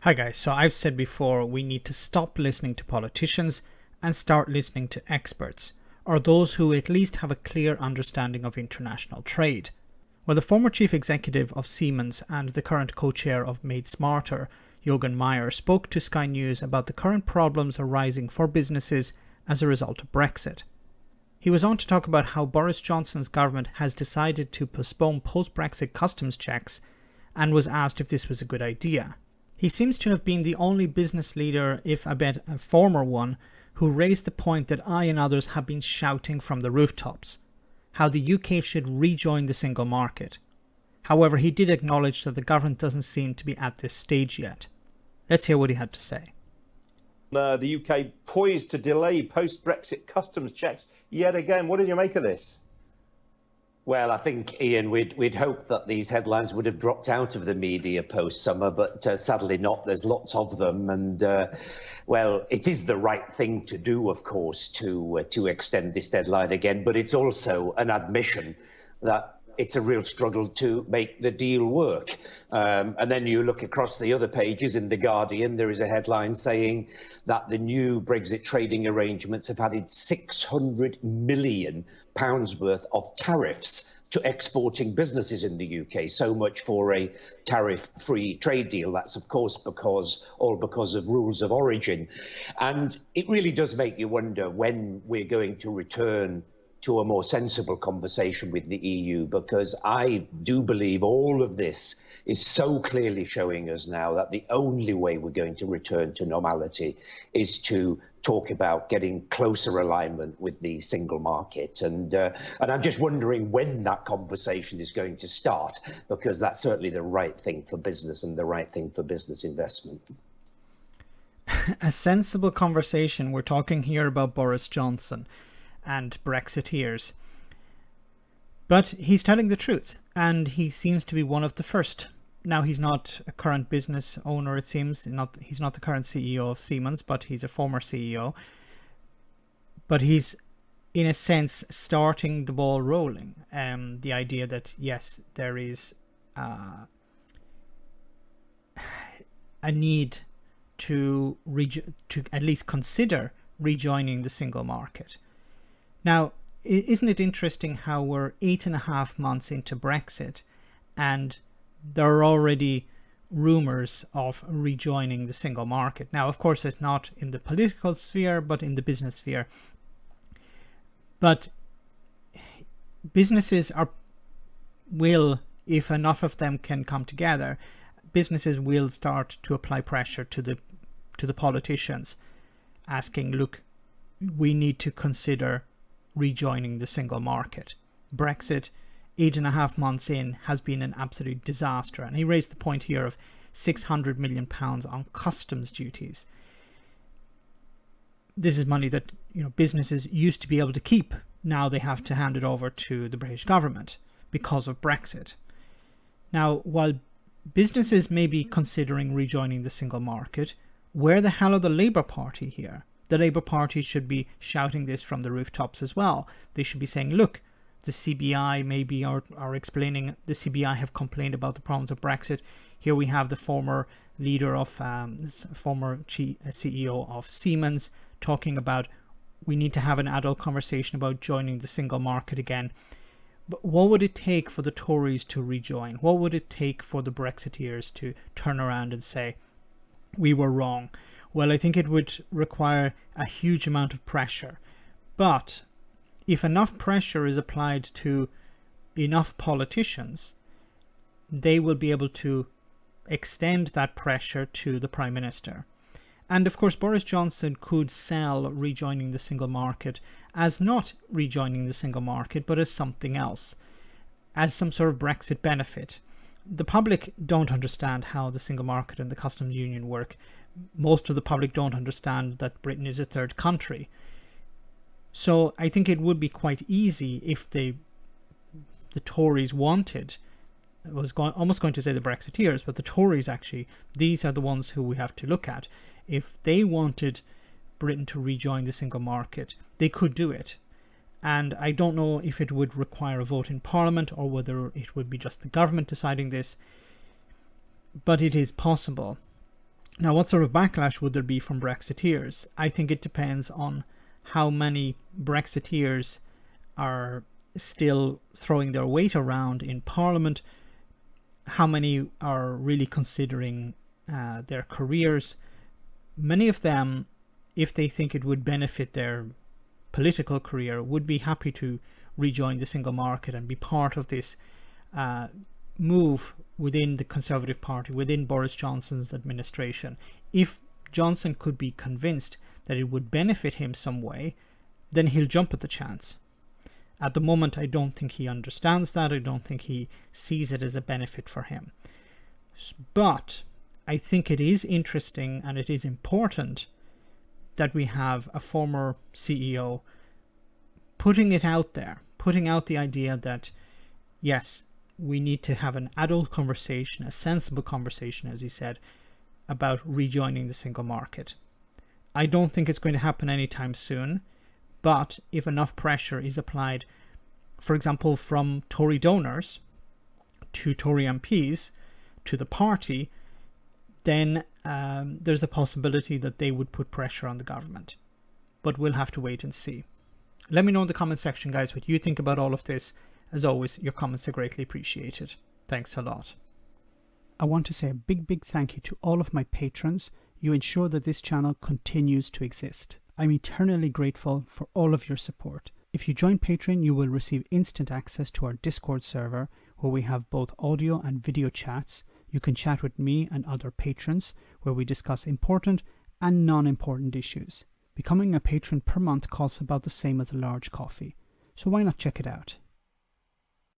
Hi guys, so I've said before we need to stop listening to politicians and start listening to experts, or those who at least have a clear understanding of international trade. Well, the former chief executive of Siemens and the current co-chair of Made Smarter, Juergen Maier, spoke to Sky News about the current problems arising for businesses as a result of Brexit. He was on to talk about how Boris Johnson's government has decided to postpone post-Brexit customs checks and was asked if this was a good idea. He seems to have been the only business leader, if I bet a former one, who raised the point that I and others have been shouting from the rooftops, how the UK should rejoin the single market. However, he did acknowledge that the government doesn't seem to be at this stage yet. Let's hear what he had to say. The UK poised to delay post-Brexit customs checks yet again. What did you make of this? Well, I think, Ian, we'd hoped that these headlines would have dropped out of the media post-summer, but sadly not. There's lots of them. And, well, it is the right thing to do, of course, to extend this deadline again. But it's also an admission that it's a real struggle to make the deal work. And then you look across the other pages in The Guardian, there is a headline saying that the new Brexit trading arrangements have added £600 million worth of tariffs to exporting businesses in the UK. So much for a tariff-free trade deal. That's, of course, because of rules of origin. And it really does make you wonder when we're going to return to a more sensible conversation with the EU, because I do believe all of this is so clearly showing us now that the only way we're going to return to normality is to talk about getting closer alignment with the single market. And I'm just wondering when that conversation is going to start, because that's certainly the right thing for business and the right thing for business investment. A sensible conversation. We're talking here about Boris Johnson and Brexiteers. But he's telling the truth, and he seems to be one of the first. Now, he's not a current business owner, it seems. He's not the current CEO of Siemens, but he's a former CEO. But he's, in a sense, starting the ball rolling. The idea that, yes, there is a need to at least consider rejoining the single market. Now, isn't it interesting how we're 8.5 months into Brexit and there are already rumors of rejoining the single market? Now, of course, it's not in the political sphere, but in the business sphere. But businesses will, if enough of them can come together, businesses will start to apply pressure to the politicians, asking, look, we need to consider rejoining the single market. Brexit, 8.5 months in, has been an absolute disaster. And he raised the point here of £600 million on customs duties. This is money that businesses used to be able to keep. Now they have to hand it over to the British government because of Brexit. Now, while businesses may be considering rejoining the single market, where the hell are the Labour Party here? The Labour Party should be shouting this from the rooftops as well. They should be saying, look, the CBI maybe are explaining, the CBI have complained about the problems of Brexit. Here we have the former leader of, former CEO of Siemens talking about we need to have an adult conversation about joining the single market again. But what would it take for the Tories to rejoin? What would it take for the Brexiteers to turn around and say, we were wrong? Well, I think it would require a huge amount of pressure. But if enough pressure is applied to enough politicians, they will be able to extend that pressure to the Prime Minister. And of course, Boris Johnson could sell rejoining the single market as not rejoining the single market, but as something else, as some sort of Brexit benefit. The public don't understand how the single market and the customs union work. Most of the public don't understand that Britain is a third country. So I think it would be quite easy if the Tories wanted, I was almost going to say the Brexiteers, but the Tories actually, these are the ones who we have to look at. If they wanted Britain to rejoin the single market, they could do it. And I don't know if it would require a vote in Parliament or whether it would be just the government deciding this, but it is possible. Now, what sort of backlash would there be from Brexiteers? I think it depends on how many Brexiteers are still throwing their weight around in Parliament, how many are really considering their careers. Many of them, if they think it would benefit their political career, would be happy to rejoin the single market and be part of this move within the Conservative Party, within Boris Johnson's administration. If Johnson could be convinced that it would benefit him some way, then he'll jump at the chance. At the moment, I don't think he understands that. I don't think he sees it as a benefit for him. But I think it is interesting and it is important that we have a former CEO putting it out there, putting out the idea that, yes, we need to have an adult conversation, a sensible conversation, as he said, about rejoining the single market. I don't think it's going to happen anytime soon, but if enough pressure is applied, for example, from Tory donors to Tory MPs to the party, then there's a possibility that they would put pressure on the government. But we'll have to wait and see. Let me know in the comment section, guys, what you think about all of this. As always, your comments are greatly appreciated. Thanks a lot. I want to say a big thank you to all of my patrons. You ensure that this channel continues to exist. I'm eternally grateful for all of your support. If you join Patreon, you will receive instant access to our Discord server, where we have both audio and video chats. You can chat with me and other patrons, where we discuss important and non-important issues. Becoming a patron per month costs about the same as a large coffee, so why not check it out?